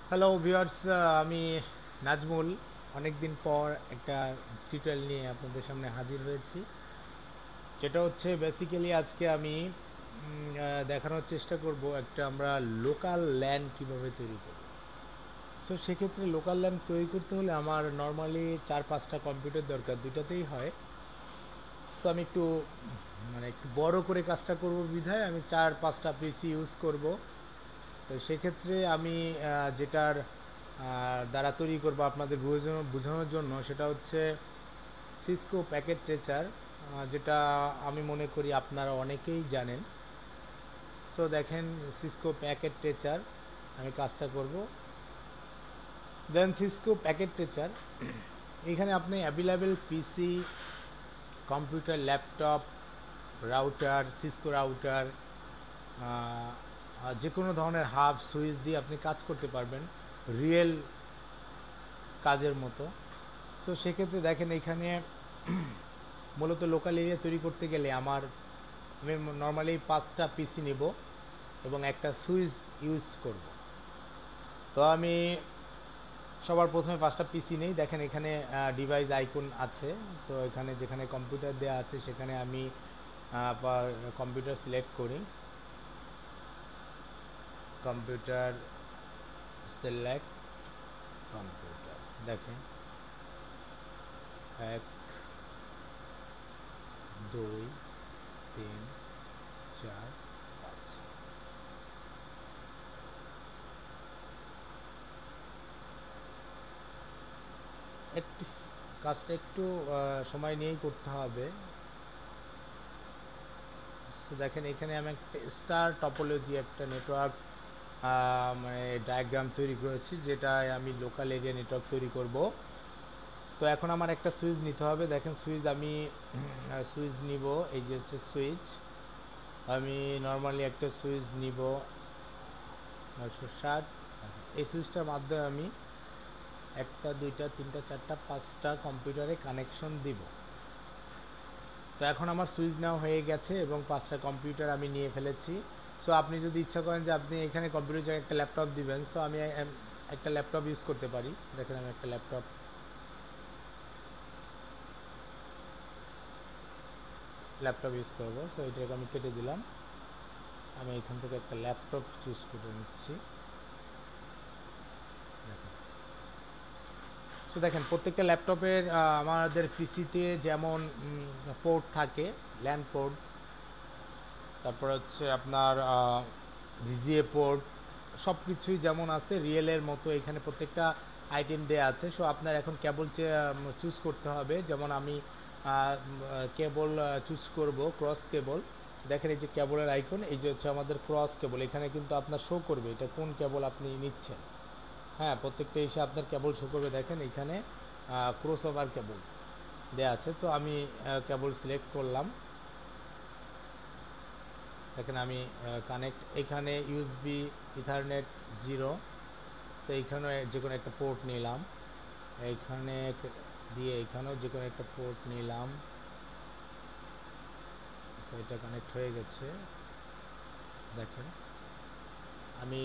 Hello viewers, আমি নাজমুল অনেক দিন পর একটা টিউটোরিয়াল নিয়ে আপনাদের সামনে হাজির হয়েছি। যেটা হচ্ছে বেসিক্যালি আজকে আমি দেখানোর চেষ্টা করব একটা আমরা লোকাল ল্যান্ড কিভাবে তৈরি করব। সো সেক্ষেত্রে লোকাল ল্যান্ড তৈরি করতে হলে আমার নর্মালি 4-5টা কম্পিউটার দরকার, দুইটাতেই হয়। সো আমি একটু একটু বড় করে কাজটা করব বিধায় আমি 4-5টা পিসি ইউজ করব। তো সেক্ষেত্রে আমি যেটার দ্বারা তৈরি করবো আপনাদের বোঝানোর জন্য, সেটা হচ্ছে সিসকো প্যাকেট ট্রেচার, যেটা আমি মনে করি আপনারা অনেকেই জানেন। সো দেখেন, সিসকো প্যাকেট ট্রেচার আমি কাজটা করব। দেন সিসকো প্যাকেট ট্রেচার, এখানে আপনি available PC, computer, laptop, router, Cisco router, যে কোনো ধরনের হাব সুইচ দিয়ে আপনি কাজ করতে পারবেন রিয়েল কাজের মতো। সো সেক্ষেত্রে দেখেন, এখানে মূলত লোকাল এরিয়া তৈরি করতে গেলে আমি নর্মালি 5টা পিসি নেব এবং একটা সুইচ ইউজ করব। তো আমি সবার প্রথমে 5টা পিসি নেই। দেখেন এখানে ডিভাইস আইকন আছে। তো এখানে যেখানে কম্পিউটার দেওয়া আছে সেখানে আমি কম্পিউটার সিলেক্ট করি। কম্পিউটার সিলেক্ট, কম্পিউটার, দেখেন 1, 2, 3, 4, 5। একটু কাজটা একটু সময় নিয়েই করতে হবে। সো দেখেন এখানে আমি একটা স্টার টপোলজি, একটা নেটওয়ার্ক মানে ডায়াগ্রাম তৈরি করেছি, যেটায় আমি লোকাল এরিয়া নেটওয়ার্ক তৈরি করব। তো এখন আমার একটা সুইচ নিতে হবে। দেখেন সুইচ আমি সুইচ নিব, এই যে হচ্ছে সুইচ। আমি নর্মালি একটা সুইচ নিব 960। এই সুইচটার মাধ্যমে আমি 1টা 2টা 3টা 4টা 5টা কম্পিউটারে কানেকশন দিব। তো এখন আমার সুইচ নেওয়া হয়ে গেছে এবং 5টা কম্পিউটার আমি নিয়ে ফেলেছি। সো আপনি যদি ইচ্ছা করেন যে আপনি এখানে কম্পিউটার জায়গায় একটা ল্যাপটপ দিবেন, সো আমি একটা ল্যাপটপ ইউজ করতে পারি। দেখেন আমি একটা ল্যাপটপ ইউজ করবো। সো এটাকে আমি কেটে দিলাম। আমি এখান থেকে একটা ল্যাপটপ চুজ করে নিচ্ছি। দেখেন, সো দেখেন প্রত্যেকটা ল্যাপটপের আমাদের পিসিতে যেমন পোর্ট থাকে, ল্যান পোর্ট, তারপর হচ্ছে আপনার ভিজিএ পোর্ট, সব কিছুই যেমন আছে রিয়েলের মতো এখানে প্রত্যেকটা আইটেম দেওয়া আছে। সো আপনার এখন কেবল চুজ করতে হবে। যেমন আমি কেবল চুজ করব ক্রস কেবল। দেখেন এই যে কেবলের আইকন, এই যে হচ্ছে আমাদের ক্রস কেবল। এখানে কিন্তু আপনার শো করবে এটা কোন কেবল আপনি নিচ্ছেন। হ্যাঁ, প্রত্যেকটা এসে আপনার কেবল শো করবে। দেখেন এখানে ক্রস ওভার কেবল দেওয়া আছে। তো আমি কেবল সিলেক্ট করলাম। দেখেন আমি কানেক্ট, এখানে ইউএসবি, ইথারনেট 0। সো এইখানে যে কোনো একটা পোর্ট নিলাম, এইখানে দিয়ে এখানেও যে কোনো একটা পোর্ট নিলাম। সো এটা কানেক্ট হয়ে গেছে। দেখেন আমি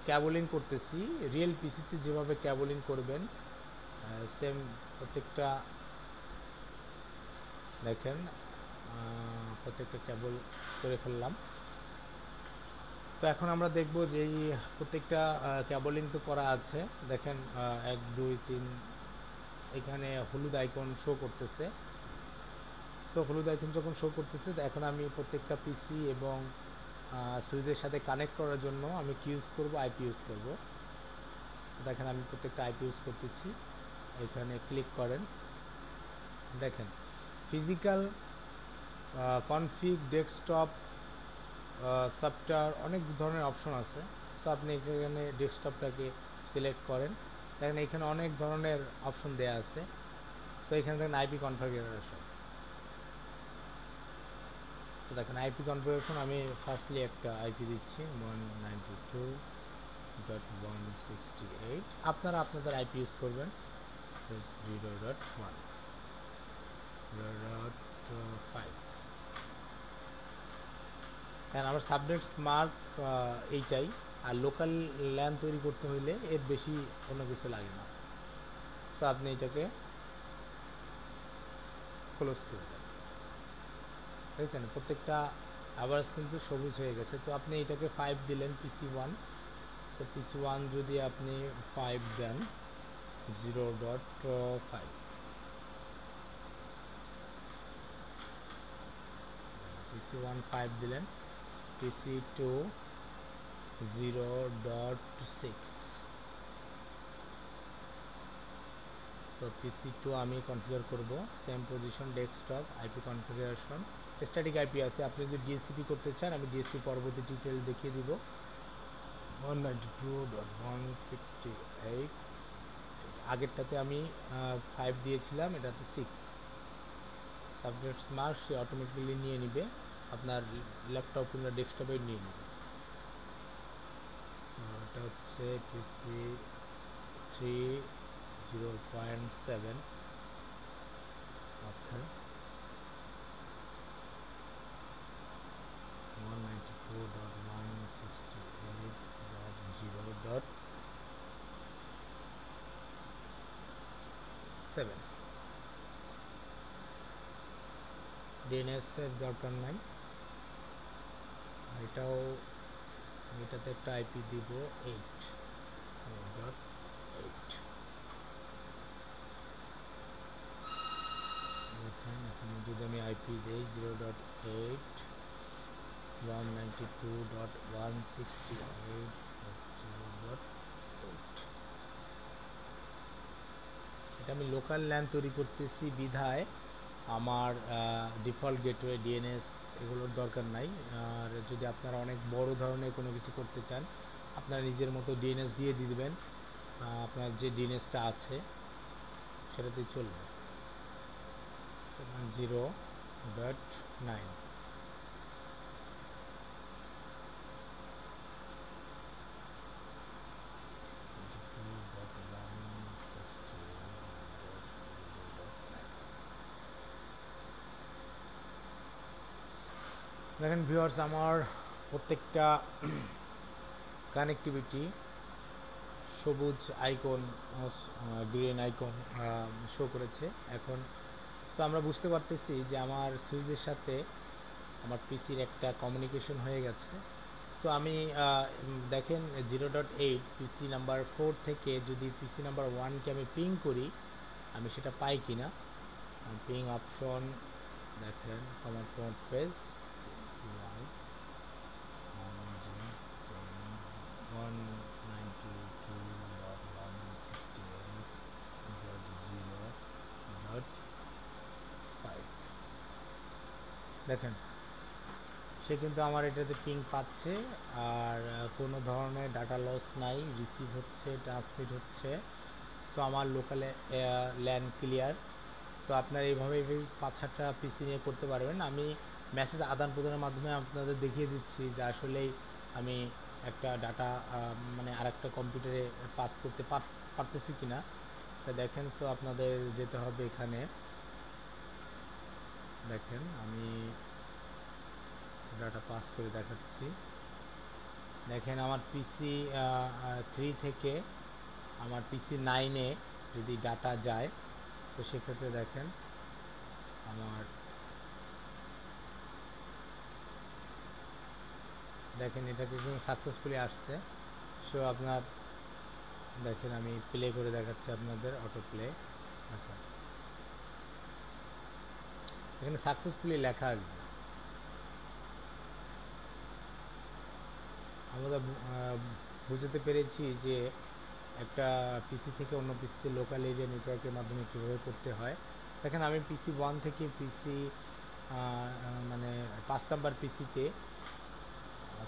ক্যাবলিং করতেছি রিয়েল পিসিতে যেভাবে ক্যাবলিং করবেন সেম প্রত্যেকটা। দেখেন প্রত্যেকটা কেবল করে ফেললাম। তো এখন আমরা দেখব যে এই প্রত্যেকটা কেবলিং তো করা আছে। দেখেন 1 2 3, এখানে হলুদ আইকন শো করতেছে। সো হলুদ আইকন যখন শো করতেছে, এখন আমি প্রত্যেকটা পিসি এবং সুইচের সাথে কানেক্ট করার জন্য আমি কি ইউজ করব, আইপি ইউজ করব। দেখেন আমি প্রত্যেকটা আইপি ইউজ করতেছি। এখানে ক্লিক করেন। দেখেন ফিজিক্যাল, কনফিগ, ডেস্কটপ, সফটওয়্যার, অনেক ধরনের অপশন আছে। সো আপনি এখানে ডেস্কটপটাকে সিলেক্ট করেন। দেখেন এখানে অনেক ধরনের অপশন দেওয়া আছে। সো এখানে দেখেন আইপি কনফিগারেশন। সো দেখেন আইপি কনফিগারেশন, আমি ফার্স্টলি একটা আইপি দিচ্ছি 192.168। আপনারা আপনাদের আইপি ইউজ করবেন 0.1, 0.5। হ্যাঁ, আমার সাবনেট স্মার্ট এইটাই। আর লোকাল ল্যান তৈরি করতে হইলে এর বেশি কোনো কিছু লাগে না। সো আপনি এটাকে ক্লোজ করে দেন, বুঝেছেন? প্রত্যেকটা আওয়ার্স কিন্তু সবুজ হয়ে গেছে। তো আপনি এটাকে 5 দিলেন PC1। তো PC1 যদি আপনি 5 দেন 0.5, PC1 5 দিলেন, PC2 0.6। সো PC2 আমি কনফিগার করব same position, desktop, IP configuration, static IP আছে। আপনি যদি ডিএসসিপি করতে চান, আমি ডিএসসিপি পরবর্তী টিউটোরিয়াল দেখিয়ে দিব। 192.168, আগেরটাতে আমি 5 দিয়েছিলাম, এটাতে 6। সাবজেক্টস মার্ক সে অটোমেটিক্যালি নিয়ে নিবে, আপনার ল্যাপটপ কিংবা ডেস্কটপে নিয়ে নেবে। এটা হচ্ছে PC3 0.7। ওকে, 192.168.0.7। ডিএনএস এর দরকার নাই, এটাও, এটাতে একটা আইপি দিব 8.8। দেখেন এখানে যদি আমি আইপি দিই 0.8, 192.168.0.8, এটা আমি লোকাল ল্যান তৈরি করতেছি বিধায় আমার ডিফল্ট গেটওয়ে ডিএনএস এগুলোর দরকার নাই। আর যদি আপনারা অনেক বড় ধরনের কোনো কিছু করতে চান, আপনারা নিজের মতো ডিএনএস দিয়ে দিবেন, আপনার যে ডিএনএসটা আছে সেটাতেই চলবে। 0.9, দেখেন ভিউয়ার্স, আমার প্রত্যেকটা কানেক্টিভিটি সবুজ আইকন, গ্রিন আইকন শো করেছে এখন। সো আমরা বুঝতে পারতেছি যে আমার সুইচের সাথে আমার পিসির একটা কমিউনিকেশন হয়ে গেছে। সো আমি দেখেন 0.8 পিসি নাম্বার 4 থেকে যদি পিসি নাম্বার 1কে আমি পিং করি, আমি সেটা পাই কিনা। পিং অপশন দেখেন, কমান্ড প্রম্পট পেজ 192.168.0.5 দেখেন, সে কিন্তু আমার এটাতে পিং পাচ্ছে, আর কোনো ধরনের ডাটা লস নাই, রিসিভ হচ্ছে, ট্রান্সমিট হচ্ছে। সো আমার লোকালে ল্যান ক্লিয়ার। সো আপনারা এইভাবে 5-7টা পিসি নিয়ে করতে পারবেন। আমি মেসেজ আদান প্রদানের মাধ্যমে আপনাদের দেখিয়ে দিচ্ছি যে আসলেই আমি একটা ডাটা মানে আরেকটা কম্পিউটারে পাস করতে পারতেছি কিনা, তা দেখেন। সো আপনাদের যেতে হবে এখানে, দেখেন আমি ডাটা পাস করে দেখাচ্ছি। দেখেন আমার পিসি 3 থেকে আমার পিসি 9-এ যদি ডাটা যায়, তো সেক্ষেত্রে দেখেন আমার, দেখেন এটা কিন্তু সাকসেসফুলি আসছে। সো আপনার দেখেন আমি প্লে করে দেখাচ্ছি আপনাদের, অটো প্লে। দেখেন এখানে সাকসেসফুলি লেখা আসবে। আমরা বুঝতে পেরেছি যে একটা পিসি থেকে অন্য পিসিতে লোকাল এরিয়া নেটওয়ার্কের মাধ্যমে কীভাবে করতে হয়। দেখেন আমি পিসি 1 থেকে পিসি মানে 5 নম্বর পিসিতে,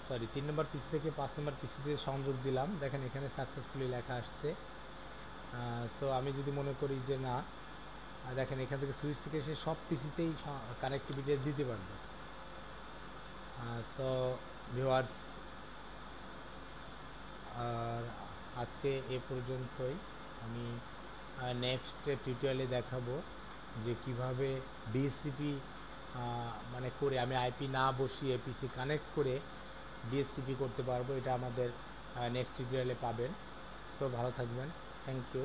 সরি 3 নম্বর পিসি থেকে 5 নম্বর পিসিতে সংযোগ দিলাম। দেখেন এখানে সাকসেসফুলি লেখা আসছে। সো আমি যদি মনে করি যে না, দেখেন এখান থেকে সুইচ থেকে সে সব পিসিতেই কানেক্টিভিটি দিতে পারবে। সো ভিউয়ার্স, আর আজকে এ পর্যন্তই। আমি নেক্সট টিউটোরিয়ালে দেখাবো যে কিভাবে ডিএসসিপি মানে করে আমি আইপি না বসিয়ে পিসি কানেক্ট করে ডিএসসিপি করতে পারবো। এটা আমাদের নেক্সট টিউটোরিয়ালে পাবেন। সো ভালো থাকবেন, থ্যাংক ইউ।